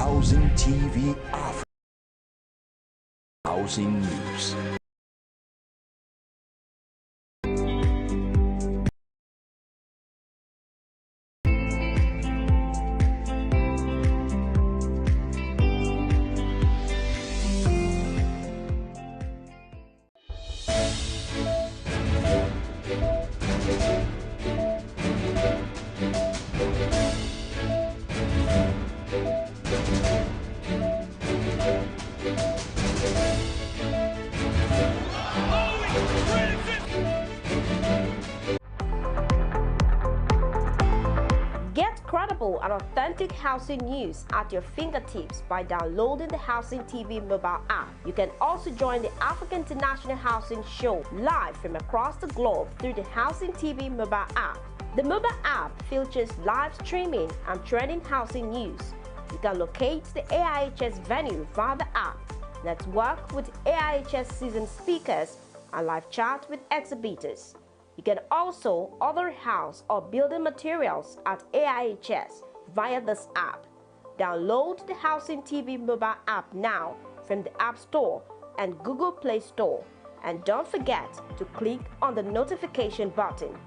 Housing TV Africa. Housing News. Get credible and authentic housing news at your fingertips by downloading the Housing TV mobile app. You can also join the Africa International Housing Show live from across the globe through the Housing TV mobile app. The mobile app features live streaming and trending housing news. You can locate the AIHS venue via the app, network with AIHS seasoned speakers, and live chat with exhibitors. You can also order house or building materials at AIHS via this app. Download the Housing TV mobile app now from the App Store and Google Play Store. And don't forget to click on the notification button.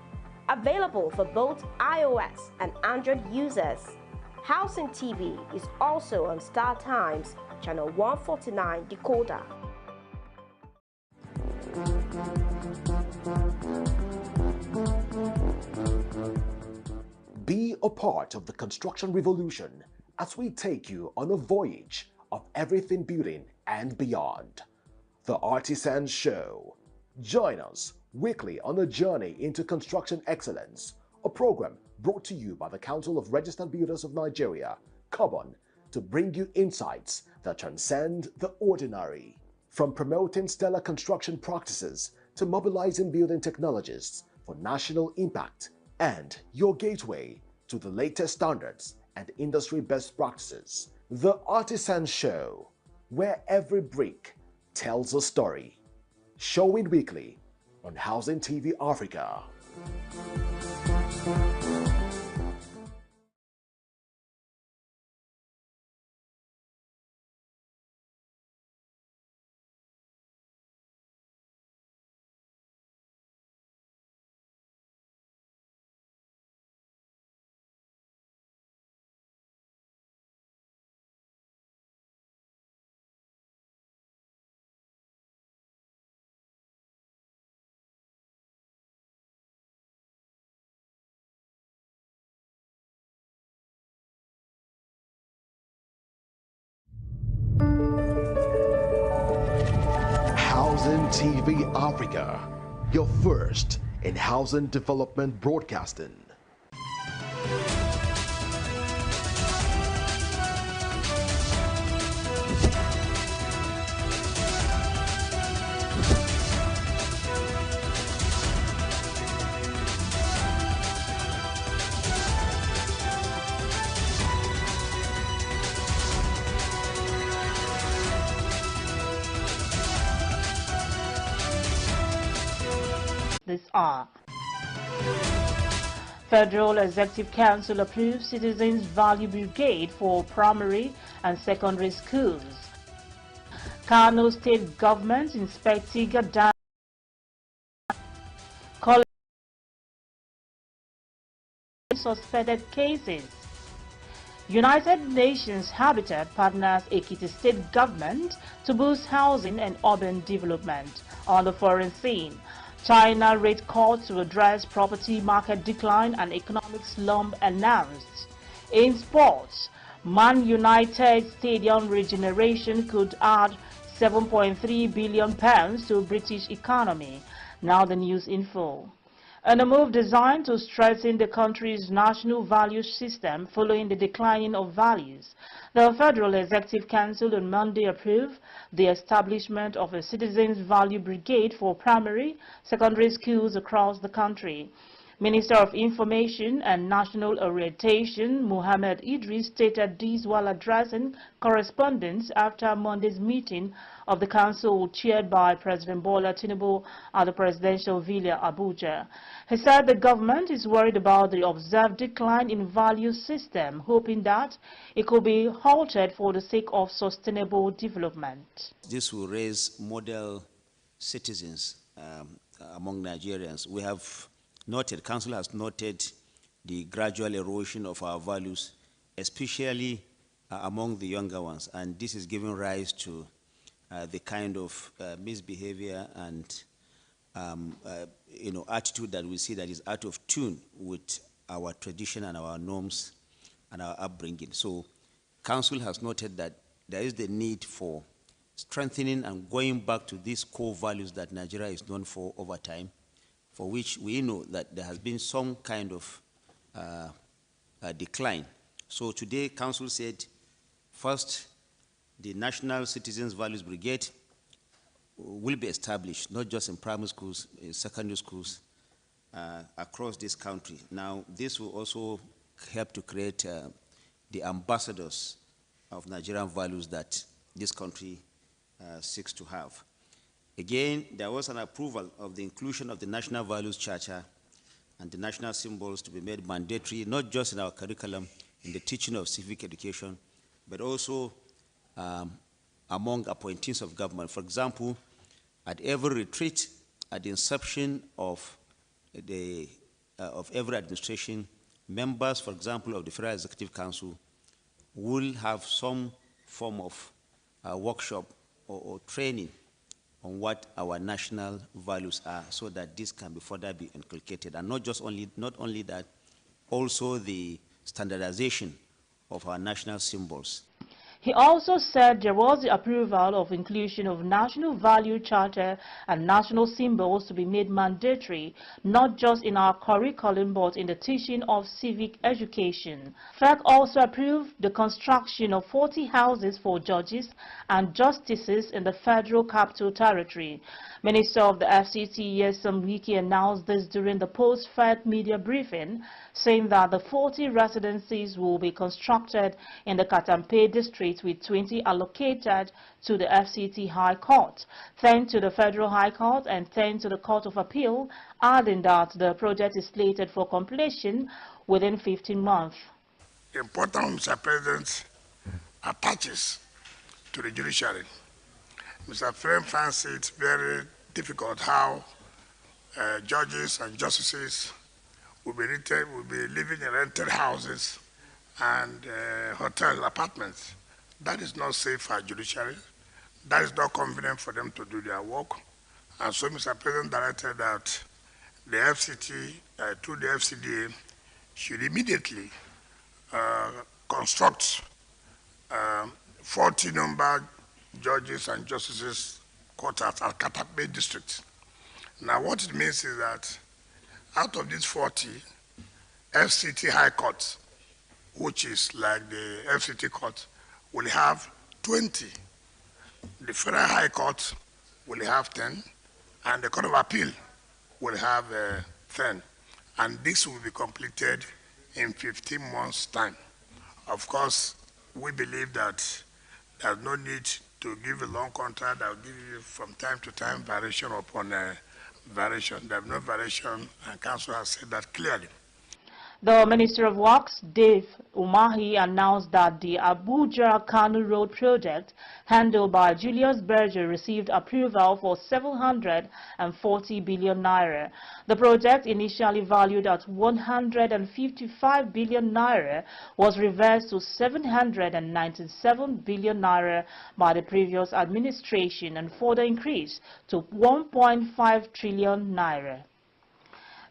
Available for both iOS and Android users. Housing TV is also on Star Times, channel 149 decoder. Be a part of the construction revolution as we take you on a voyage of everything building and beyond. The Artisan Show. Join us weekly on a journey into construction excellence, a program brought to you by the Council of Registered Builders of Nigeria, COBON, to bring you insights that transcend the ordinary. From promoting stellar construction practices to mobilizing building technologists for national impact, and your gateway to the latest standards and industry best practices. The Artisan Show, where every brick tells a story. Showing weekly on Housing TV Africa. Housing TV Africa, your first in housing development broadcasting. This are: Federal Executive Council approves Citizens Value Brigade for primary and secondary schools. Kano State Government inspects Tiga Dam college suspected cases. United Nations Habitat partners Ekiti State Government to boost housing and urban development. On the foreign scene, China rate cuts to address property market decline and economic slump announced. In sports, Man United Stadium regeneration could add £7.3 billion to British economy. Now the news info. And a move designed to strengthen the country's national value system following the declining of values, the Federal Executive Council on Monday approved the establishment of a Citizens Value Brigade for primary, secondary schools across the country. Minister of Information and National Orientation, Mohammed Idris, stated this while addressing correspondents after Monday's meeting of the council chaired by President Bola Tinubu at the presidential villa, Abuja. He said the government is worried about the observed decline in value system, hoping that it could be halted for the sake of sustainable development. This will raise model citizens among Nigerians. We have noted, Council has noted the gradual erosion of our values, especially among the younger ones, and this is giving rise to the kind of misbehavior and attitude that we see that is out of tune with our tradition and our norms and our upbringing. So, Council has noted that there is the need for strengthening and going back to these core values that Nigeria is known for over time, for which we know that there has been some kind of decline. So today, Council said, first, the National Citizens Values Brigade will be established, not just in primary schools, in secondary schools, across this country. Now, this will also help to create the ambassadors of Nigerian values that this country seeks to have. Again, there was an approval of the inclusion of the National Values Charter and the national symbols to be made mandatory, not just in our curriculum, in the teaching of civic education, but also among appointees of government. For example, at every retreat, at the inception of every administration, members, for example, of the Federal Executive Council will have some form of workshop or training on what our national values are, so that this can be further be inculcated. And not only that, also the standardization of our national symbols. He also said there was the approval of inclusion of National Value Charter and national symbols to be made mandatory, not just in our curriculum but in the teaching of civic education. FEC also approved the construction of 40 houses for judges and justices in the Federal Capital Territory. Minister of the FCT, Nyesom Wike, announced this during the post-FEC media briefing, saying that the 40 residencies will be constructed in the Katampe district, with 20 allocated to the FCT High Court, 10 to the Federal High Court, and 10 to the Court of Appeal, adding that the project is slated for completion within 15 months. The importance, Mr. President, attaches to the judiciary. Mr. Frame finds it very difficult how judges and justices will be living in rented houses and hotel apartments. That is not safe for our judiciary. That is not convenient for them to do their work. And so Mr. President directed that the FCT, through the FCDA, should immediately construct 40 number judges and justices quarters at Katampe district. Now what it means is that out of these 40, FCT High Court, which is like the FCT Court, will have 20. The Federal High Court will have 10, and the Court of Appeal will have 10. And this will be completed in 15 months' time. Of course, we believe that there's no need to give a long contract that will give you from time to time variation upon variation. There's no variation, and Council has said that clearly. The Minister of Works, Dave Umahi, announced that the Abuja-Kano Road project, handled by Julius Berger, received approval for 740 billion naira. The project, initially valued at 155 billion naira, was reversed to 797 billion naira by the previous administration and further increased to 1.5 trillion naira.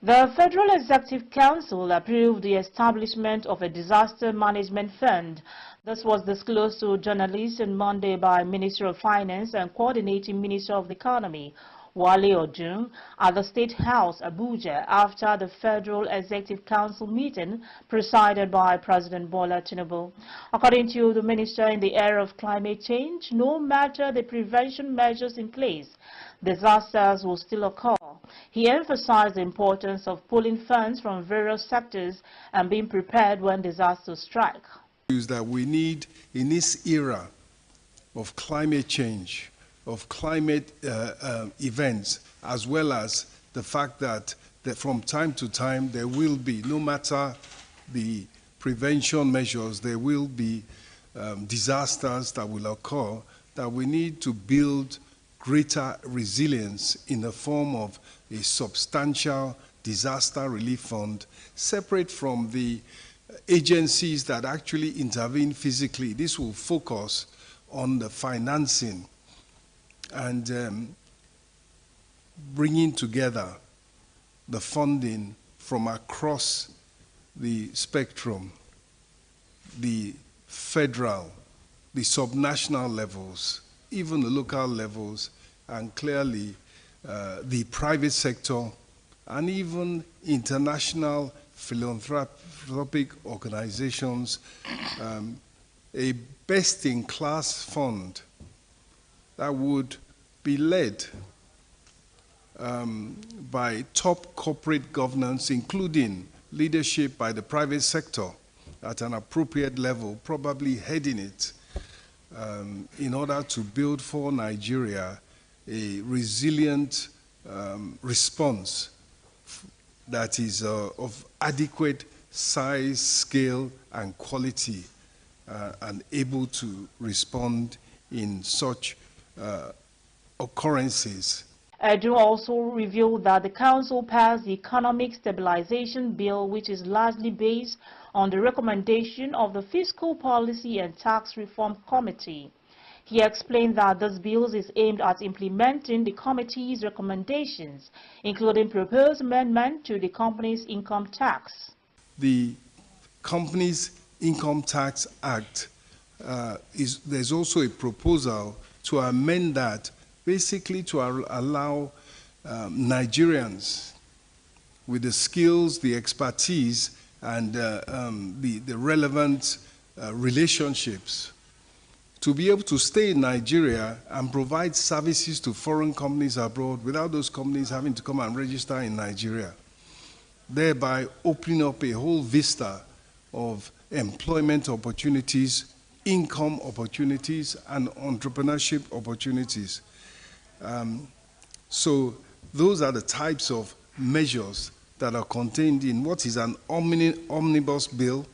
The Federal Executive Council approved the establishment of a disaster management fund. This was disclosed to journalists on Monday by Minister of Finance and Coordinating Minister of the Economy, Wale Odun, at the State House, Abuja, after the Federal Executive Council meeting presided by President Bola Tinubu. According to the minister, in the era of climate change, no matter the prevention measures in place, disasters will still occur. He emphasized the importance of pooling funds from various sectors and being prepared when disasters strike. That we need, in this era of climate change, of climate events, as well as the fact that from time to time there will be, no matter the prevention measures, there will be disasters that will occur, that we need to build greater resilience in the form of a substantial disaster relief fund, separate from the agencies that actually intervene physically. This will focus on the financing and bringing together the funding from across the spectrum, the federal, the subnational levels, even the local levels, and clearly the private sector, and even international philanthropic organizations, a best-in-class fund that would be led by top corporate governance, including leadership by the private sector at an appropriate level, probably heading it, in order to build for Nigeria a resilient response that is of adequate size, scale, and quality, and able to respond in such occurrences. Edu also revealed that the Council passed the Economic Stabilization Bill, which is largely based on the recommendation of the Fiscal Policy and Tax Reform Committee. He explained that this bill is aimed at implementing the committee's recommendations, including proposed amendment to the company's income tax. The Companies Income Tax Act, there's also a proposal to amend that, basically to allow Nigerians with the skills, the expertise, and the relevant relationships to be able to stay in Nigeria and provide services to foreign companies abroad without those companies having to come and register in Nigeria, thereby opening up a whole vista of employment opportunities, income opportunities, and entrepreneurship opportunities. So those are the types of measures that are contained in what is an omnibus bill.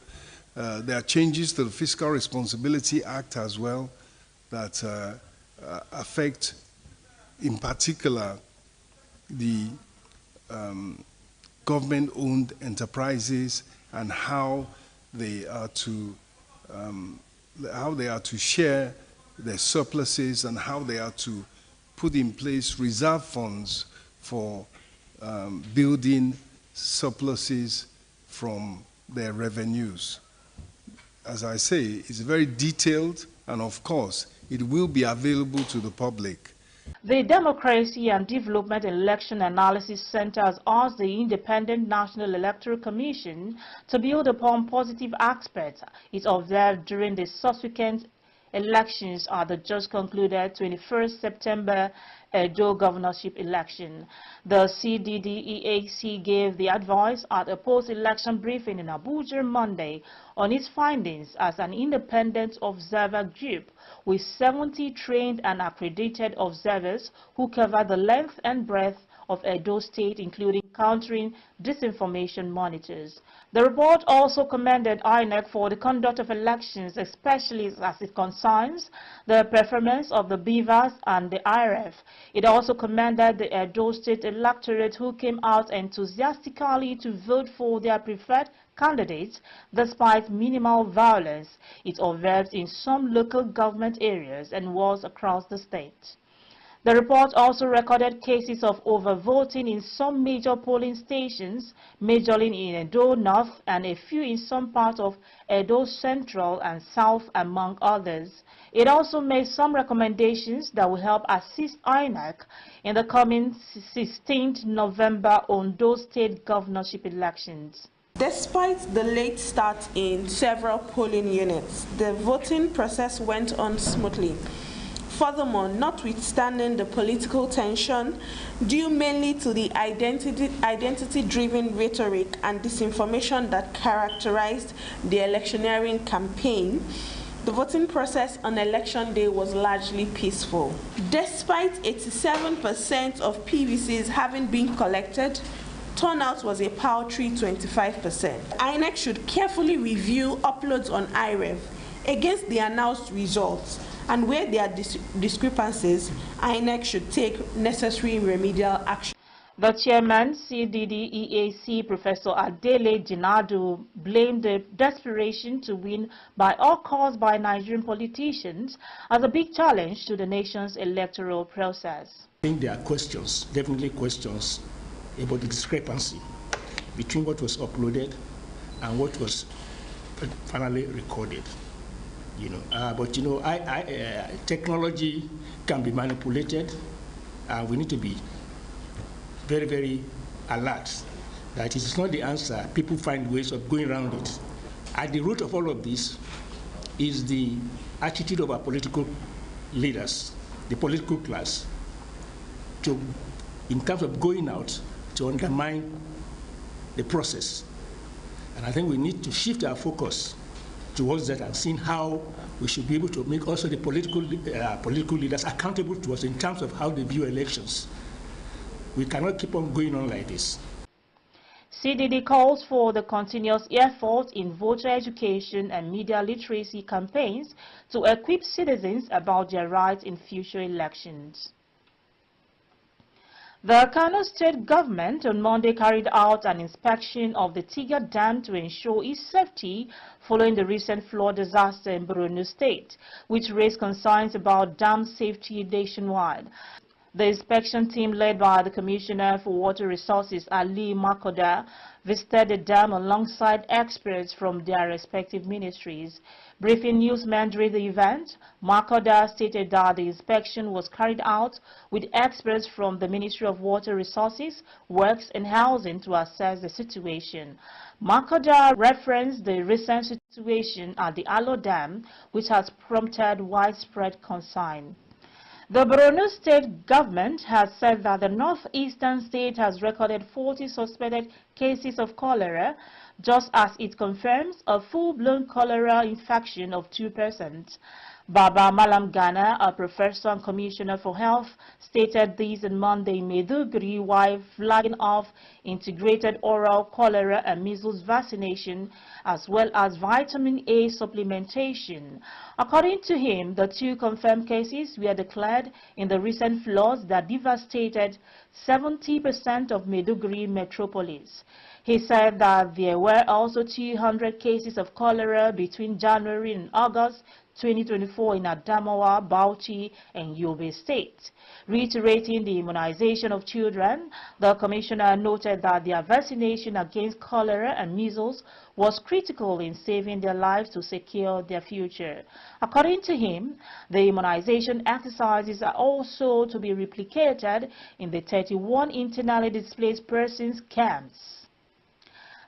There are changes to the Fiscal Responsibility Act as well that affect, in particular, the government-owned enterprises and how they are to share their surpluses and how they are to put in place reserve funds for building surpluses from their revenues. As I say, it's very detailed, and of course, it will be available to the public. The Democracy and Development Election Analysis Center has asked the Independent National Electoral Commission to build upon positive aspects it observed during the subsequent elections at the just concluded 21st September Edo governorship election. The CDDEAC gave the advice at a post-election briefing in Abuja Monday on its findings as an independent observer group with 70 trained and accredited observers who cover the length and breadth of Edo State, including countering disinformation monitors. The report also commended INEC for the conduct of elections, especially as it concerns the performance of the Beavers and the IRF. It also commended the Edo State electorate who came out enthusiastically to vote for their preferred candidates despite minimal violence it observed in some local government areas and wards across the state. The report also recorded cases of overvoting in some major polling stations, majorly in Edo North and a few in some parts of Edo Central and South, among others. It also made some recommendations that will help assist INEC in the coming 16th November Ondo State governorship elections. Despite the late start in several polling units, the voting process went on smoothly. Furthermore, notwithstanding the political tension, due mainly to the identity-driven rhetoric and disinformation that characterized the electioneering campaign, the voting process on election day was largely peaceful. Despite 87% of PVCs having been collected, turnout was a paltry 25%. INEC should carefully review uploads on IREV against the announced results, and where there are discrepancies, INEC should take necessary remedial action. The chairman, CDD-EAC, Professor Adele Jinadu, blamed the desperation to win by all costs by Nigerian politicians as a big challenge to the nation's electoral process. I think there are questions, definitely questions, about the discrepancy between what was uploaded and what was finally recorded. But technology can be manipulated, and we need to be very, very alert that it is not the answer. People find ways of going around it. At the root of all of this is the attitude of our political leaders, the political class, in terms of going out to undermine the process. And I think we need to shift our focus towards that and seeing how we should be able to make also the political leaders accountable to us in terms of how they view elections. We cannot keep on going on like this. CDD calls for the continuous effort in voter education and media literacy campaigns to equip citizens about their rights in future elections. The Kano State government on Monday carried out an inspection of the Tiga Dam to ensure its safety following the recent flood disaster in Borno State, which raised concerns about dam safety nationwide. The inspection team, led by the Commissioner for Water Resources, Ali Makoda, visited the dam alongside experts from their respective ministries. Briefing newsmen during the event, Makoda stated that the inspection was carried out with experts from the Ministry of Water Resources, Works and Housing to assess the situation. Makoda referenced the recent situation at the Alo Dam, which has prompted widespread concern. The Borno State government has said that the northeastern state has recorded 40 suspected cases of cholera, just as it confirms a full-blown cholera infection of 2 persons. Baba Malam Ghana, a professor and commissioner for health, stated this on Monday in Maiduguri while flagging off integrated oral cholera and measles vaccination as well as vitamin A supplementation. According to him, the 2 confirmed cases were declared in the recent floods that devastated 70% of Maiduguri metropolis. He said that there were also 200 cases of cholera between January and August 2024 in Adamawa, Bauchi, and Yobe State. Reiterating the immunization of children, the commissioner noted that their vaccination against cholera and measles was critical in saving their lives to secure their future. According to him, the immunization exercises are also to be replicated in the 31 internally displaced persons camps.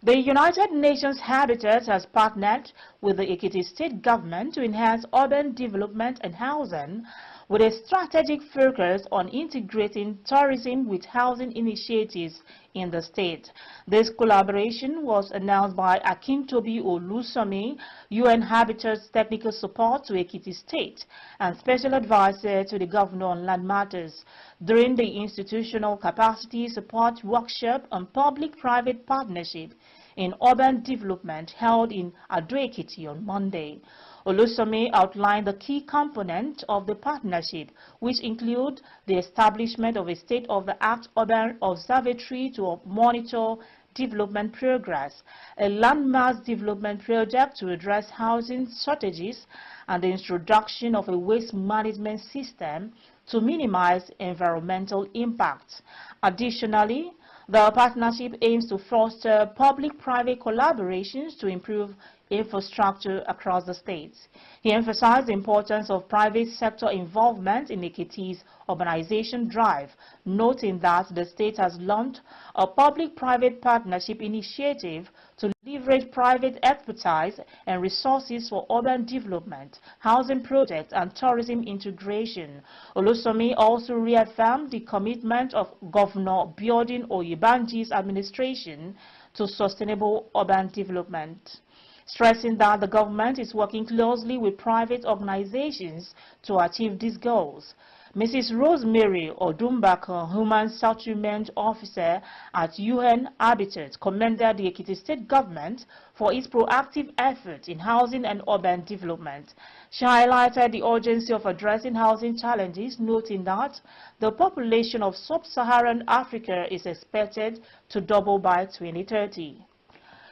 The United Nations Habitat has partnered with the Ekiti State government to enhance urban development and housing, with a strategic focus on integrating tourism with housing initiatives in the state. This collaboration was announced by Akintobi Olusomi, UN Habitat's technical support to Ekiti State and special advisor to the governor on land matters, during the institutional capacity support workshop on public-private partnership in urban development held in Ado-Ekiti on Monday. Olusomi outlined the key components of the partnership, which include the establishment of a state-of-the-art urban observatory to monitor development progress, a landmass development project to address housing shortages, and the introduction of a waste management system to minimize environmental impacts. Additionally, the partnership aims to foster public-private collaborations to improve infrastructure across the states. He emphasized the importance of private sector involvement in Ekiti's urbanization drive, noting that the state has launched a public-private partnership initiative to leverage private expertise and resources for urban development, housing projects, and tourism integration. Olusomi also reaffirmed the commitment of Governor Biodun Oyebanji's administration to sustainable urban development, stressing that the government is working closely with private organizations to achieve these goals. Mrs. Rosemary Odumbaka, Human Settlement Officer at UN Habitat, commended the Ekiti State government for its proactive efforts in housing and urban development. She highlighted the urgency of addressing housing challenges, noting that the population of sub-Saharan Africa is expected to double by 2030.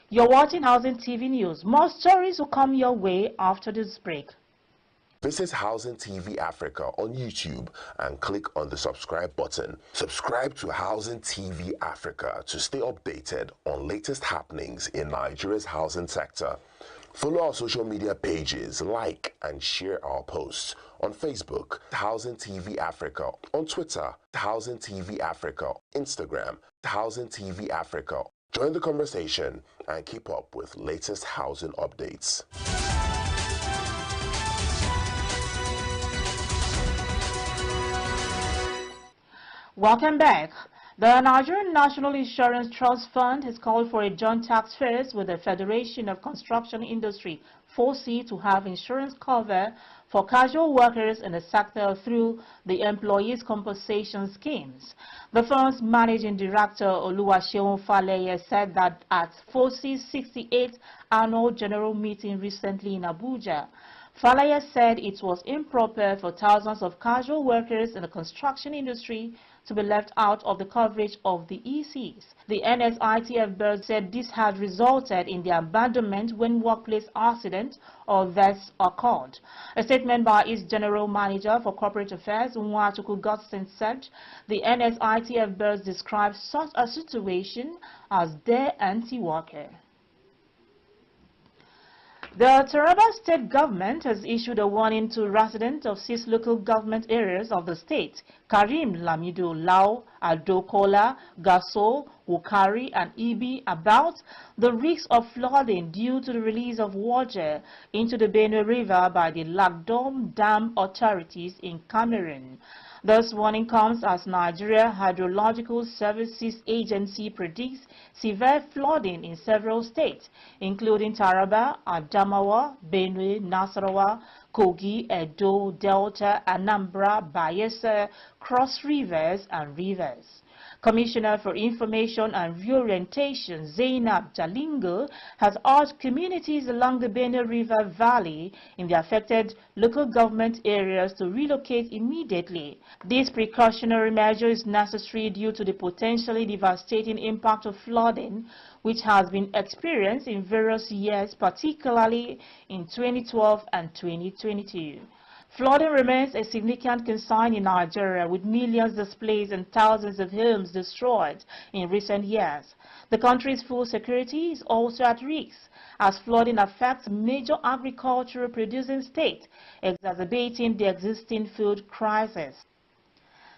You're watching Housing TV News. More stories will come your way after this break. Visit Housing TV Africa on YouTube and click on the subscribe button. Subscribe to Housing TV Africa to stay updated on latest happenings in Nigeria's housing sector. Follow our social media pages, like and share our posts on Facebook, Housing TV Africa, on Twitter, Housing TV Africa, Instagram, Housing TV Africa. Join the conversation and keep up with latest housing updates. Welcome back. The Nigerian National Insurance Trust Fund has called for a joint tax force with the Federation of Construction Industry, FOSI, to have insurance cover for casual workers in the sector through the employees' compensation schemes. The firm's managing director, Oluwaseun Faleye, said that at FOSI's 68th annual general meeting recently in Abuja, Faleye said it was improper for thousands of casual workers in the construction industry to be left out of the coverage of the ECs. The NSITF board said this had resulted in the abandonment when workplace accidents or deaths occurred. A statement by its General Manager for Corporate Affairs, Nwachukwu Godson, said the NSITF board described such a situation as their anti-worker. The Taraba State government has issued a warning to residents of 6 local government areas of the state, Karim, Lamido, Lao, Adokola, Gaso, Wukari, and Ibi, about the risks of flooding due to the release of water into the Benue River by the Lagdom Dam authorities in Cameroon. This warning comes as Nigeria Hydrological Services Agency predicts severe flooding in several states, including Taraba, Adamawa, Benue, Nasarawa, Kogi, Edo, Delta, Anambra, Bayelsa, Cross Rivers, and Rivers. Commissioner for Information and Reorientation, Zainab Jalingo, has urged communities along the Benue River Valley in the affected local government areas to relocate immediately. This precautionary measure is necessary due to the potentially devastating impact of flooding, which has been experienced in various years, particularly in 2012 and 2022. Flooding remains a significant concern in Nigeria, with millions displaced and thousands of homes destroyed in recent years. The country's food security is also at risk, as flooding affects major agricultural producing states, exacerbating the existing food crisis.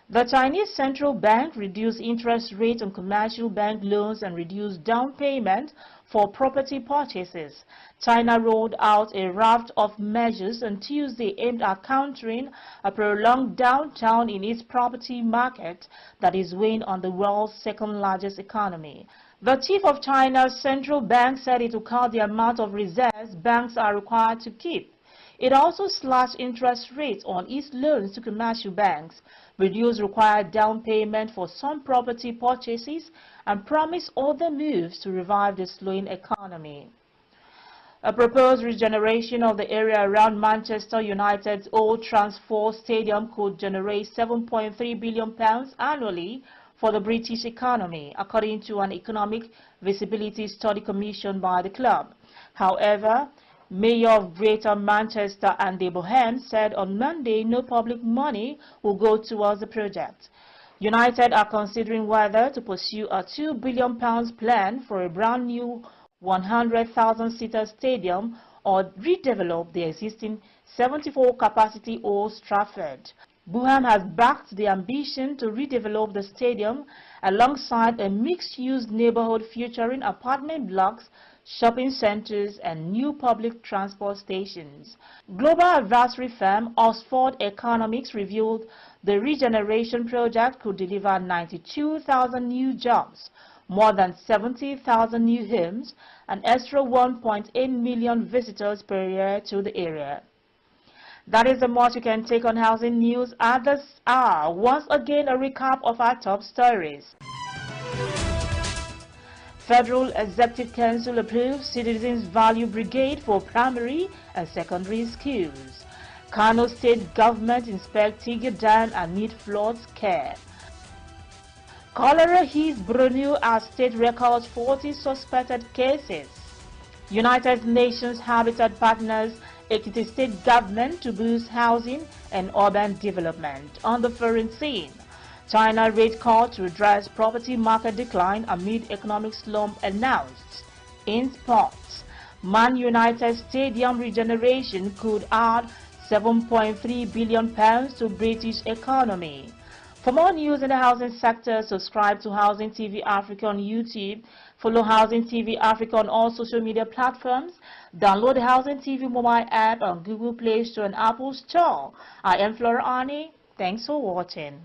The Chinese Central Bank reduced interest rates on commercial bank loans and reduced down payment for property purchases. China rolled out a raft of measures on Tuesday aimed at countering a prolonged downturn in its property market that is weighing on the world's second-largest economy. The chief of China's central bank said it will cut the amount of reserves banks are required to keep. It also slashed interest rates on its loans to commercial banks, reduced required down payment for some property purchases, and promised other moves to revive the slowing economy. A proposed regeneration of the area around Manchester United's Old Trafford Stadium could generate £7.3 billion annually for the British economy, according to an economic visibility study commissioned by the club. However, Mayor of Greater Manchester Andy Bohem said on Monday no public money will go towards the project. United are considering whether to pursue a £2 billion plan for a brand new 100,000-seater stadium or redevelop the existing 74-capacity Old Trafford. BUHAM has backed the ambition to redevelop the stadium alongside a mixed-use neighborhood featuring apartment blocks, shopping centers, and new public transport stations. Global advisory firm Oxford Economics revealed the regeneration project could deliver 92,000 new jobs, more than 70,000 new homes, and extra 1.8 million visitors per year to the area. That is the most you can take on housing news at this hour. Once again, a recap of our top stories. Federal Executive Council approves Citizens Value Brigade for primary and secondary schools. Kano State Government inspects Tigger Dam and need floods care. Cholera hits Borno as state records 40 suspected cases. United Nations Habitat Partners Ekiti State Government to boost housing and urban development. On the foreign scene, China rate call to address property market decline amid economic slump announced. In sports, Man United Stadium regeneration could add £7.3 billion to British economy. For more news in the housing sector, subscribe to Housing TV Africa on YouTube. Follow Housing TV Africa on all social media platforms. Download the Housing TV mobile app on Google Play Store and Apple Store. I am Flora Ani. Thanks for watching.